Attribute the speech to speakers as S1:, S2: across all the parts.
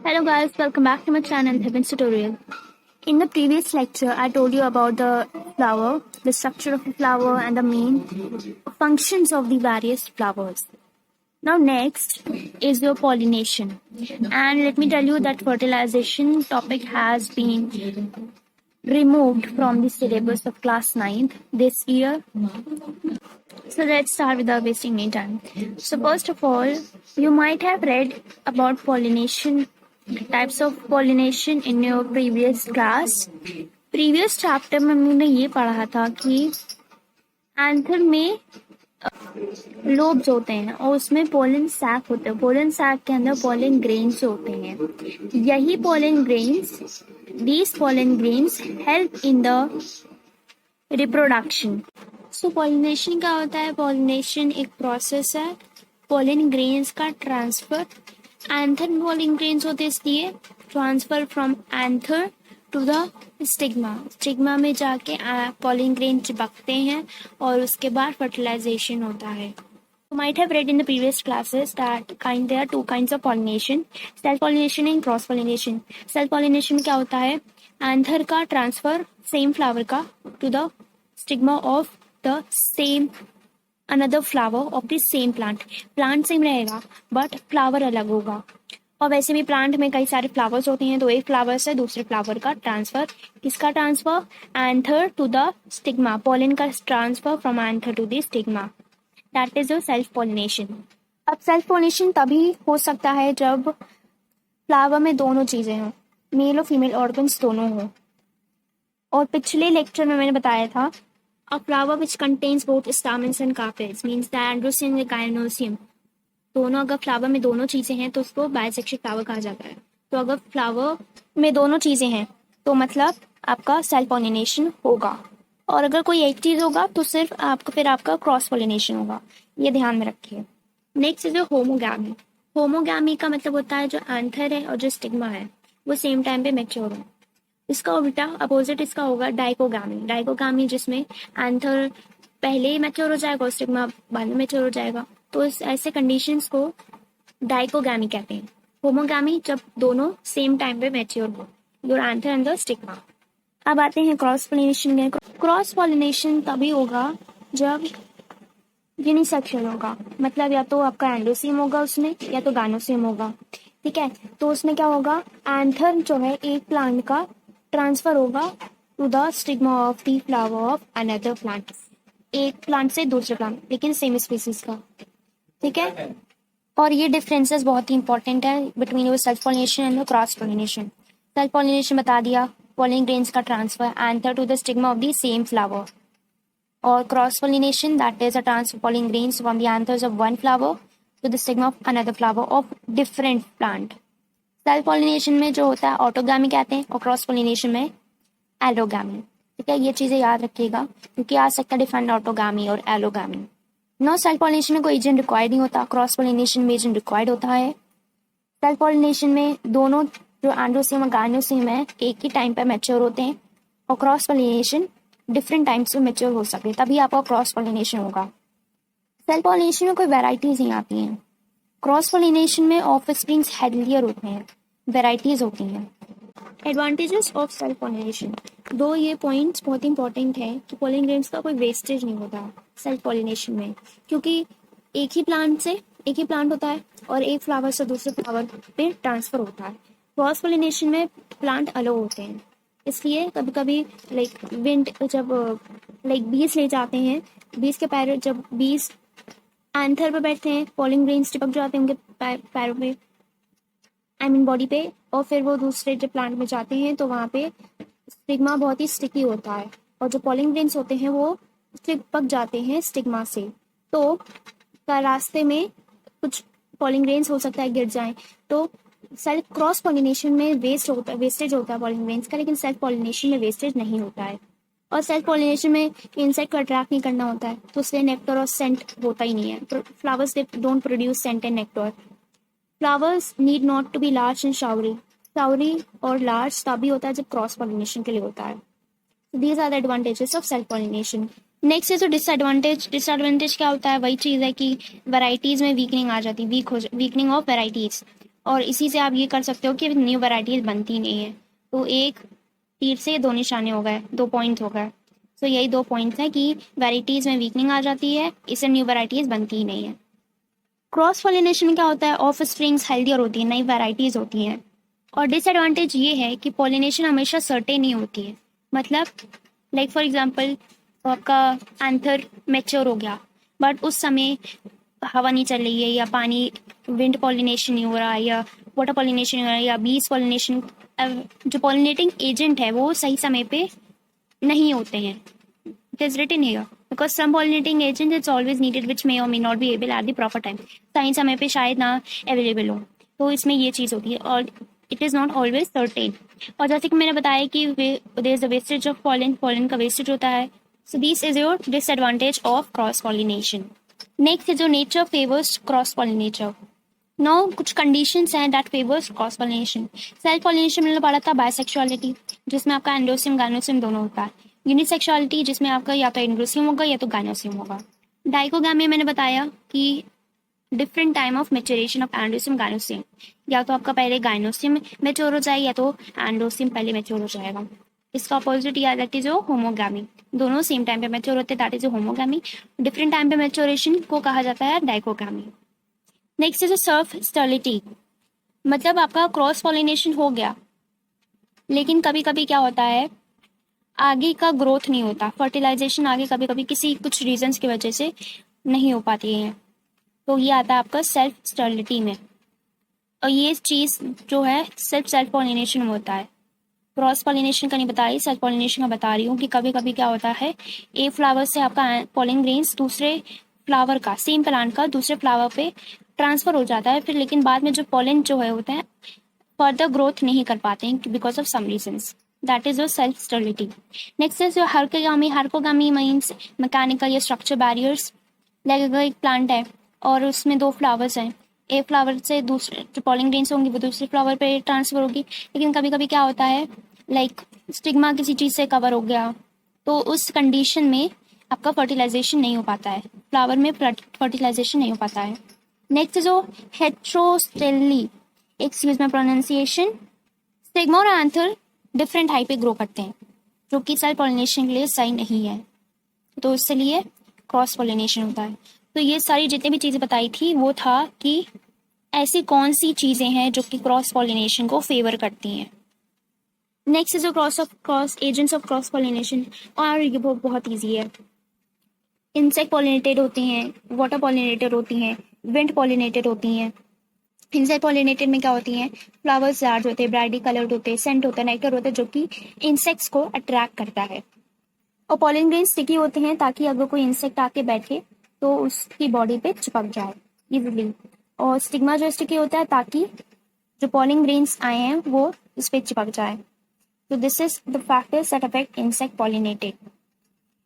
S1: Hello guys, welcome back to my channel Heaven's Tutorial. In the previous lecture, I told you about the flower, the structure of the flower and the main functions of the various flowers. Now next is your pollination. And let me tell you that fertilization topic has been removed from the syllabus of class 9th this year. So let's start without wasting any time. So first of all, you might have read about pollination, types of pollination in your previous class. Previous chapter में हमने ये पढ़ा था कि anther में lobes होते हैं और उसमें पोलन सैक होते हैं. पोलन सैक के अंदर पोलन ग्रेन्स होते हैं. यही pollen grains, these pollen grains help in the reproduction. So pollination क्या होता है? Pollination एक प्रोसेस है pollen grains का ट्रांसफर. एंथर pollen grains होते इसलिए transfer from anther to the stigma. Stigma में जाके pollen grain चिपकते हैं और उसके बाद फर्टिलाइजेशन होता है. You might have read in the previous classes that there are two kinds of pollination, self pollination and cross pollination. Self pollination में क्या होता है? एंथर का ट्रांसफर सेम फ्लावर का to the stigma of the same another flower of the same plant. Plant same रहेगा but flower अलग होगा. और वैसे भी प्लांट में कई सारे फ्लावर्स होते हैं, तो एक फ्लावर से दूसरे फ्लावर का ट्रांसफर. किसका transfer? Anther to the stigma. Pollen का transfer from anther to the stigma. That is your self pollination. अब सेल्फ पोलिनेशन तभी हो सकता है जब फ्लावर में दोनों चीजें हों, मेल और फीमेल ऑर्गन्स दोनों हों. और पिछले लेक्चर में मैंने बताया था a flower which contains both stamens and carpels means the androecium and gynoecium. दोनों अगर फ्लावर में दोनों चीजें हैं तो उसको बायसेक्शुअल फ्लावर कहा जाता है. तो अगर फ्लावर में दोनों चीजें हैं तो मतलब आपका सेल्फ पोलिनेशन होगा. और अगर कोई एक चीज होगा तो सिर्फ आपका क्रॉस पोलिनेशन होगा. ये ध्यान में रखिए. Next is homogamy. होमोगैमी का मतलब होता है जो एंथर है और जो स्टिग्मा है वो सेम टाइम पे मैच्योर हो. इसका उल्टा अपोजिट इसका होगा डाइकोगैमी. डाइकोगैमी जिसमें एंथर पहले ही मैच्योर हो जाएगा और स्टिग्मा बाद में मैच्योर हो जाएगा. तो ऐसे कंडीशंस को डाइकोगैमी कहते हैं. होमोगैमी जब दोनों सेम टाइम पे मैच्योर हो, your anther and the stigma. अब आते हैं क्रॉस पोलिनेशन में. क्रॉस पोलिनेशन तभी होगा जब यूनिसेक्शुअल होगा, मतलब या तो आपका एंडोसियम होगा उसमें या तो गायनोसियम होगा. ठीक है, तो उसमें क्या होगा? एंथर जो है एक प्लांट का ट्रांसफर होगा to the stigma of the flower of another plant. एक प्लांट से दूसरे प्लांट लेकिन सेम स्पीसीज का. ठीक है, और ये डिफरेंसेस बहुत ही इंपॉर्टेंट है between self pollination and cross pollination. Self pollination बता दिया, पोलन ग्रेन्स का transfer anther to the stigma of the same flower. और cross pollination that is a transfer pollen grains from the anthers of one flower to the stigma of another flower of different plant. Self pollination में जो होता है autogamy कहते हैं और cross pollination में allogamy. ठीक है, ये चीजें याद रखिएगा क्योंकि आ सकता है डिफरेंट ऑटोगैमी और एलोगैमी. नो सेल्फ पोलिनेशन में कोई एजेंट रिक्वायर्ड नहीं होता, क्रॉस पोलिनेशन में एजेंट रिक्वायर्ड होता है. सेल्फ पोलिनेशन में दोनों जो एंड्रोसियम और गायनोसियम है एक ही टाइम पे मैच्योर होते हैं और क्रॉस पोलिनेशन डिफरेंट टाइम्स पे मैच्योर हो सकते हैं, तभी आपका क्रॉस पोलिनेशन होगा. सेल्फ पोलिनेशन में कोई वेराइटीज नहीं आती हैं. क्रॉस पोलिनेशन में ऑफस्प्रिंग्स हेल्दियर होते हैं, वेराइटीज होती हैं. Advantages of self pollination. दो ये पॉइंट्स बहुत इंपॉर्टेंट है कि पोलन ग्रेन्स का कोई वेस्टेज नहीं होता सेल्फ पोलिनेशन में, क्योंकि एक ही प्लांट होता है और एक फ्लावर से दूसरे फ्लावर पे ट्रांसफर होता है. क्रॉस पोलिनेशन में प्लांट अलग होते हैं, इसलिए कभी कभी विंड जब बीज ले जाते हैं, बीज के पैर जब बीज एंथर पे बैठते हैं पोलन ग्रेन्स चिपक जाते हैं उनके पैरों पे, बॉडी पे, और फिर वो दूसरे जब प्लांट में जाते हैं तो वहाँ पे स्टिग्मा बहुत ही स्टिकी होता है और जो पोलन ग्रेन्स होते हैं वो चिपक जाते हैं स्टिग्मा से. तो रास्ते में कुछ पोलन ग्रेन्स हो सकता है गिर जाएं. तो सेल्फ क्रॉस पोलिनेशन में वेस्टेज होता है पोलन ग्रेन्स का, लेकिन सेल्फ पोलिनेशन में वेस्टेज नहीं होता है. और सेल्फ पोलिनेशन में इंसेक्ट को अट्रैक्ट नहीं करना होता है, तो उससे नेक्टर और सेंट होता ही नहीं है. Flowers they don't produce scent and nectar. Flowers need not to be large and showy और लार्ज तभी होता है जब क्रॉस पोलिनेशन के लिए होता है. These are the advantages of self pollination. Next is disadvantage. Disadvantage क्या होता है? वही चीज है कि वैरायटीज में वीकनिंग आ जाती है, वीकनिंग ऑफ वैरायटीज. और इसी से आप ये कर सकते हो कि न्यू वैराइटीज बनती नहीं है। तो एक तीर से दो निशाने हो गए, 2 पॉइंट्स हो गए। तो यही 2 पॉइंट्स हैं कि वैराइटीज में वीकनिंग आ जाती है, इससे न्यू वैराइटीज बनती ही नहीं है। क्रॉस पॉलिनेशन क्या होता है, ऑफ स्प्रिंग्स हेल्दियर होती है, नई वैराइटीज होती हैं। और डिसएडवांटेज ये है कि पॉलिनेशन हमेशा सर्टेन नहीं होती है। मतलब लाइक फॉर एग्जांपल आपका एंथर मैच्योर हो गया, बट उस समय हवा नहीं चल रही है, या पानी विंड पॉलिनेशन नहीं हो रहा है, या वाटर पॉलिनेशन हो रहा है, या बीज पॉलिनेशन, जो पॉलिनेटिंग एजेंट है वो सही समय पे नहीं होते हैं। It is written here because some pollinating agent is always needed which may or may not be able at the proper time. सही समय पे शायद ना अवेलेबल हो, तो इसमें ये चीज़ होती है। और it is not always certain. और जैसे कि मैंने बताया कि there is the wastage of pollen, pollen का वेस्टेज होता है। So this is your disadvantage of cross pollination. Next is your nature favours cross pollinator. No कुछ कंडीशंस हैं that favours cross pollination. Self pollination मैंने पढ़ा था बायसेक्सुअलिटी, जिसमें आपका एंडोसियम गाइनोसियम दोनों होता है। यूनिसेक्सुअलिटी, जिसमें आपका या तो एंडोसियम होगा या तो गाइनोसियम होगा। डाइकोगामी मैंने बताया कि different time of maturation of एंडोसियम gynoecium, या तो आपका पहले गाइनोसियम मेच्योर हो जाए या तो एंडोसियम पहले मेच्योर हो जाएगा। इसका अपोजिट या दैट इज होमोगामी, दोनों सेम टाइम पे मेच्योर होते हैं, दैट इज होमोगामी। डिफरेंट टाइम पे मेच्योरेशन को कहा जाता है डाइकोगामी। नेक्स्ट इज सेल्फ स्टेरिलिटी, मतलब आपका क्रॉस पॉलिनेशन हो गया, लेकिन कभी कभी क्या होता है आगे का ग्रोथ नहीं होता, फर्टिलाइजेशन आगे कभी कभी किसी कुछ रीजंस की वजह से नहीं हो पाती है, तो ये आता है आपका सेल्फ स्टेरिलिटी में। और ये चीज़ जो है सेल्फ पॉलिनेशन में होता है। क्रॉस पॉलिनेशन का नहीं बता रही, सेल्फ पॉलिनेशन का बता रही हूँ कि कभी कभी क्या होता है एक फ्लावर से आपका पॉलिन ग्रेन्स दूसरे फ्लावर का, सेम प्लांट का दूसरे फ्लावर पे ट्रांसफर हो जाता है, फिर लेकिन बाद में जो पॉलिन जो है होता है फर्दर ग्रोथ नहीं कर पाते हैं because of some reasons. That is your self sterility. Next is your herkogamy. Herkogamy means mechanical या स्ट्रक्चर बैरियर्स। लाइक अगर एक प्लांट है और उसमें 2 फ्लावर्स हैं, एक फ्लावर से दूसरे जो पॉलिन ग्रेन्स होंगी वो दूसरे फ्लावर पे ट्रांसफर होगी, लेकिन कभी कभी क्या होता है लाइक स्टिग्मा किसी चीज़ से कवर हो गया, तो उस कंडीशन में आपका फर्टिलाइजेशन नहीं हो पाता है, फ्लावर में फर्टिलाइजेशन नहीं हो पाता है। नेक्स्ट जो हेट्रोस्टेली, एक्सक्यूज माय प्रोनाउंसिएशन। स्टिग्मा और एंथर डिफरेंट हाइट पे ग्रो करते हैं, जो कि सेल्फ पॉलिनेशन के लिए सही नहीं है, तो इसलिए क्रॉस पॉलिनेशन होता है। तो ये सारी जितनी भी चीज़ें बताई थी वो था कि ऐसी कौन सी चीज़ें हैं जो कि क्रॉस पॉलिनेशन को फेवर करती हैं। Next is cross agents of cross pollination, और ये बहुत ईजी है। इंसेक्ट पॉलिनेटेड होती हैं, वाटर पॉलिनेटेड होती हैं, विंड पॉलिनेटेड होती हैं। इंसेक्ट पॉलिनेटेड में क्या होती हैं, फ्लावर्स लार्ज होते हैं, ब्राइटली कलर्ड होते हैं, सेंट होता है, नेक्टर होता है, जो कि इंसेक्ट्स को अट्रैक्ट करता है। और पॉलिन ग्रेन स्टिकी होते हैं ताकि अगर कोई इंसेक्ट आके बैठे तो उसकी बॉडी पे चिपक जाए इजीली। और स्टिग्मा जो स्टिकी होता है ताकि जो पॉलिन ग्रेन्स आए हैं वो उस पर चिपक जाए। तो this is the factors that affect insect pollinated.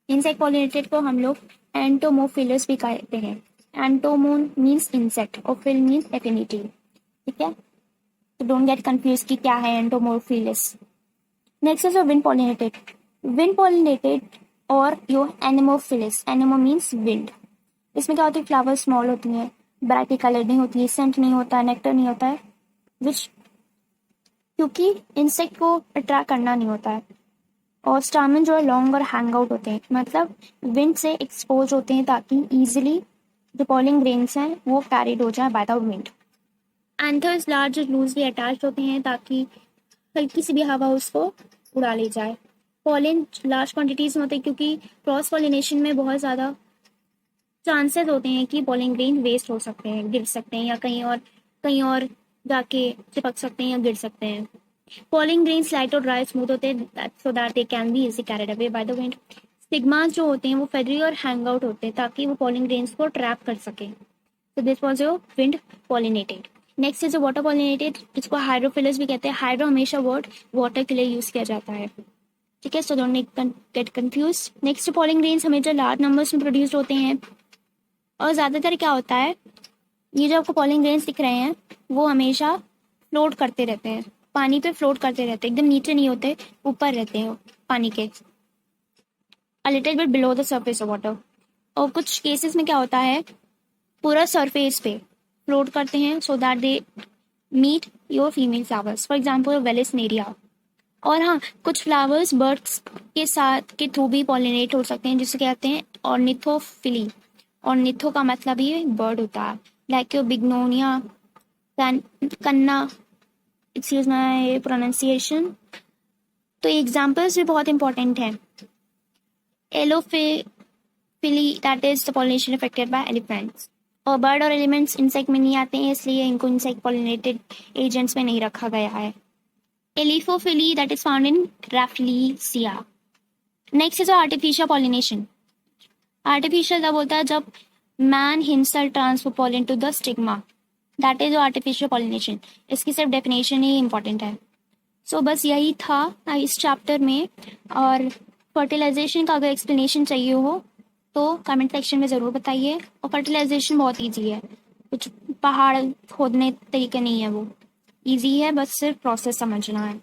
S1: Insect pollinated को हम लोग एंटोमोफिलस भी कहते हैं। एंटोमोन मीन्स इंसेक्ट और फिल मीन्स एफिनिटी, ठीक है, तो डोंट गेट कंफ्यूज कि क्या है entomophilous. Next is wind pollinated. Wind pollinated और योर एनेमोफिलिस, एनेमो मीन्स विंड। इसमें क्या होती है, फ्लावर स्मॉल होती हैं, ब्राइटली कलर नहीं होती है, सेंट नहीं होता है, नेक्टर नहीं होता है, विच क्योंकि इंसेक्ट को अट्रैक्ट करना नहीं होता है। और स्टामेन जो है लॉन्ग और हैंग आउट होते हैं, मतलब विंड से एक्सपोज होते हैं ताकि इजीली जो पॉलिन ग्रेन्स हैं वो कैरिड हो जाए by the wind. Anthers large और लूजली अटैच्ड होते हैं ताकि हल्की सी भी हवा उसको उड़ा ले जाए। पॉलिन लार्ज क्वांटिटीज में होते हैं क्योंकि क्रॉस पॉलिनेशन में बहुत ज़्यादा चांसेस होते हैं कि पॉलिन ग्रेन वेस्ट हो सकते हैं, गिर सकते हैं, या कहीं और जाके चिपक सकते हैं या गिर सकते हैं। पॉलिन ग्रेन्स लाइट और ड्राई स्मूथ होते हैं so that they can be easy carried away by the wind. Stigmas जो होते हैं वो फेदरी और हैंग आउट होते हैं ताकि वो पॉलिन ग्रेन्स को ट्रैप कर सके। So this was your wind pollinated. Next is water pollinated, जिसको हाइड्रोफिलस भी कहते हैं। हाइड्रो हमेशा वर्ड वाटर के लिए यूज किया जाता है, ठीक है, so don't get confuse. Next pollen grains हमेशा लार्ज नंबर्स में प्रोड्यूस होते हैं, और ज़्यादातर क्या होता है ये जो आपको पॉलिन ग्रेन्स दिख रहे हैं वो हमेशा फ्लोट करते रहते हैं, पानी पे फ्लोट करते रहते हैं, एकदम नीचे नहीं होते, ऊपर रहते हैं पानी के, a little bit below the surface of water. और कुछ केसेस में क्या होता है पूरा सरफेस पे फ्लोट करते हैं so that they meet your female flowers, for example Vallisneria. और हाँ, कुछ फ्लावर्स बर्ड्स के साथ के थ्रू भी पॉलिनेट हो सकते हैं, जिसे कहते हैं ऑर्निथोफिली। ऑर्निथो का मतलब ही बर्ड होता है, like Bignonia Canna, excuse my pronunciation. तो एग्जाम्पल्स भी बहुत इंपॉर्टेंट हैं। Elephophily, that is the pollination effected by elephants. और बर्ड और एलिमेंट्स इंसेक्ट में नहीं आते हैं, इसलिए इनको इंसेक्ट पॉलिनेटेड एजेंट्स में नहीं रखा गया है। Elephophily, that is found in Rafflesia. Next is artificial pollination. Artificial तब होता है जब man himself transfer pollen to the stigma, that is artificial pollination. इसकी सिर्फ डेफिनेशन ही इंपॉर्टेंट है। सो बस यही था इस चैप्टर में। और फर्टिलाइजेशन का अगर एक्सप्लेनेशन चाहिए हो तो कमेंट सेक्शन में ज़रूर बताइए। और फर्टिलाइजेशन बहुत ईजी है, कुछ पहाड़ खोदने तरीके नहीं है, वो ईजी है, बस सिर्फ प्रोसेस समझना है।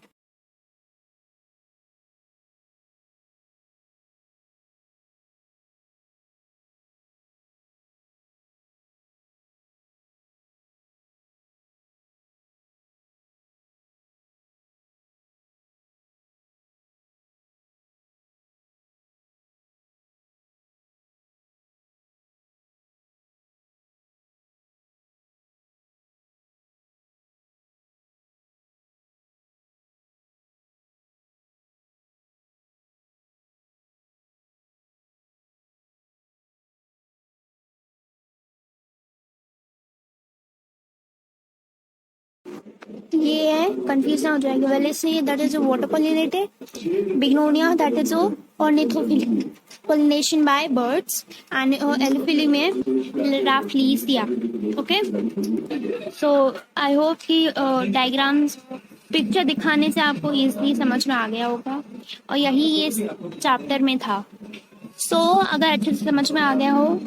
S1: ये है, कंफ्यूज ना हो जाएगा। Vallisneria that is water pollinated, Bignonia that is ornithophily, pollination by birds, and elephophily में Rafflesia. Okay, so I hope कि डायग्राम्स पिक्चर दिखाने से आपको इजीली समझ में आ गया होगा, और यही ये चैप्टर में था। सो अगर अच्छे से समझ में आ गया हो,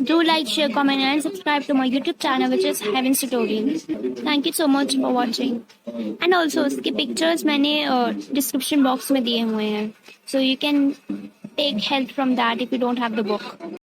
S1: do like, share, comment and subscribe to my YouTube channel, which is Heaven's Tutorials. Thank you so much for watching. And also इसके pictures मैंने description box में दिए हुए हैं, so you can take help from that if you don't have the book.